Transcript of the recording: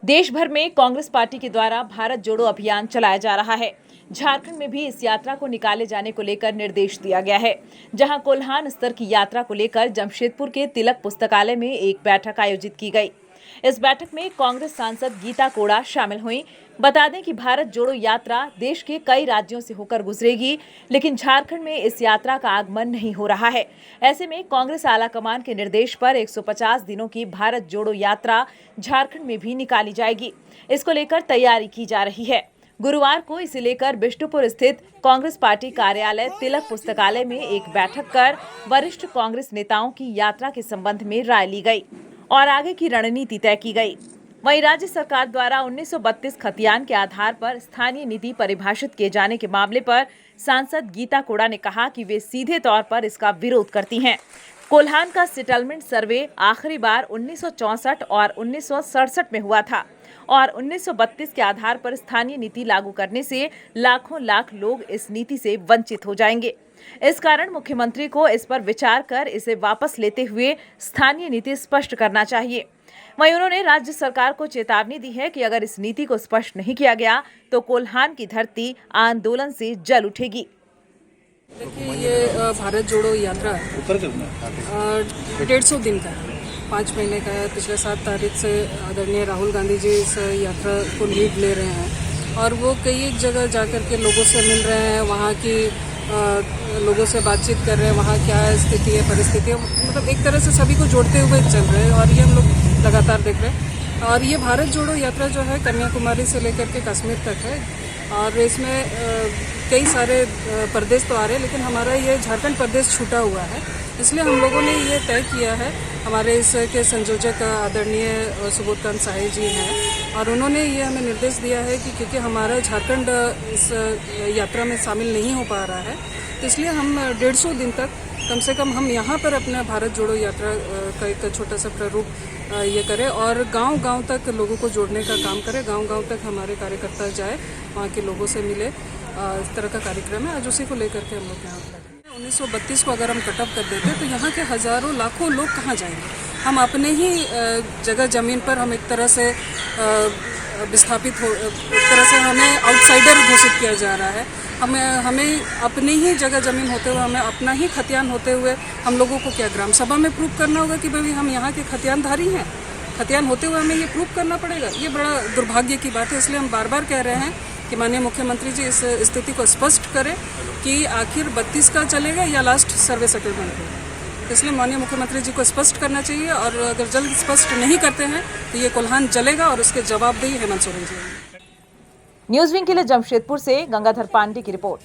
देश भर में कांग्रेस पार्टी के द्वारा भारत जोड़ो अभियान चलाया जा रहा है। झारखंड में भी इस यात्रा को निकाले जाने को लेकर निर्देश दिया गया है। जहां कोल्हान स्तर की यात्रा को लेकर जमशेदपुर के तिलक पुस्तकालय में एक बैठक आयोजित की गई। इस बैठक में कांग्रेस सांसद गीता कोड़ा शामिल हुई। बता दें कि भारत जोड़ो यात्रा देश के कई राज्यों से होकर गुजरेगी, लेकिन झारखंड में इस यात्रा का आगमन नहीं हो रहा है। ऐसे में कांग्रेस आलाकमान के निर्देश पर 150 दिनों की भारत जोड़ो यात्रा झारखंड में भी निकाली जाएगी। इसको लेकर तैयारी की जा रही है। गुरुवार को इसे लेकर बिष्टुपुर स्थित कांग्रेस पार्टी कार्यालय तिलक पुस्तकालय में एक बैठक कर वरिष्ठ कांग्रेस नेताओं की यात्रा के संबंध में राय ली गई और आगे की रणनीति तय की गई। वहीं राज्य सरकार द्वारा 1932 खतियान के आधार पर स्थानीय नीति परिभाषित किए जाने के मामले पर सांसद गीता कोड़ा ने कहा कि वे सीधे तौर पर इसका विरोध करती हैं। कोल्हान का सेटलमेंट सर्वे आखिरी बार 1964 और 1967 में हुआ था और 1932 के आधार पर स्थानीय नीति लागू करने से लाखों लाख लोग इस नीति से वंचित हो जाएंगे। इस कारण मुख्यमंत्री को इस पर विचार कर इसे वापस लेते हुए स्थानीय नीति स्पष्ट करना चाहिए। वहीं उन्होंने राज्य सरकार को चेतावनी दी है कि अगर इस नीति को स्पष्ट नहीं किया गया तो कोल्हान की धरती आंदोलन से जल उठेगी। देखिए, ये भारत जोड़ो यात्रा 150 दिन का 5 महीने का है। पिछले 7 तारीख से आदरणीय राहुल गांधी जी इस यात्रा को लीड ले रहे हैं और वो कई एक जगह जाकर के लोगों से मिल रहे हैं, वहाँ की लोगों से बातचीत कर रहे हैं, वहाँ क्या स्थिति है, परिस्थिति है, मतलब एक तरह से सभी को जोड़ते हुए चल रहे हैं और ये हम लोग लगातार देख रहे हैं। और ये भारत जोड़ो यात्रा जो है कन्याकुमारी से लेकर के कश्मीर तक है और इसमें कई सारे प्रदेश तो आ रहे हैं, लेकिन हमारा ये झारखंड प्रदेश छूटा हुआ है। इसलिए हम लोगों ने ये तय किया है, हमारे इसके संयोजक आदरणीय सुबोधकांत साहे जी हैं और उन्होंने ये हमें निर्देश दिया है कि क्योंकि हमारा झारखंड इस यात्रा में शामिल नहीं हो पा रहा है, तो इसलिए हम 150 दिन तक कम से कम हम यहाँ पर अपना भारत जोड़ो यात्रा का एक छोटा सा प्रारूप ये करें और गांव-गांव तक लोगों को जोड़ने का काम करें। गांव-गांव तक हमारे कार्यकर्ता जाए, वहाँ के लोगों से मिले। इस तरह का कार्यक्रम है। आज उसी को लेकर के हम लोग यहाँ पर 1932 को अगर हम कटअप कर देते तो यहाँ के हजारों लाखों लोग कहाँ जाएंगे। हम अपने ही जगह ज़मीन पर हम एक तरह से विस्थापित हो, एक तरह से हमें आउटसाइडर घोषित किया जा रहा है। हमें अपनी ही जगह ज़मीन होते हुए, हमें अपना ही खतियान होते हुए हम लोगों को क्या ग्राम सभा में प्रूव करना होगा कि भाई हम यहाँ के खतियानधारी हैं। खतियान होते हुए हमें ये प्रूव करना पड़ेगा। ये बड़ा दुर्भाग्य की बात है। इसलिए हम बार बार कह रहे हैं कि माननीय मुख्यमंत्री जी इस स्थिति को स्पष्ट करें कि आखिर 32 का चलेगा या लास्ट सर्वे सेटलमेंट होगा। इसलिए माननीय मुख्यमंत्री जी को स्पष्ट करना चाहिए और अगर जल्द स्पष्ट नहीं करते हैं तो ये कोल्हान जलेगा और उसके जवाबदेही हेमंत सोरेन जी। न्यूज़ विंग के लिए जमशेदपुर से गंगाधर पांडे की रिपोर्ट।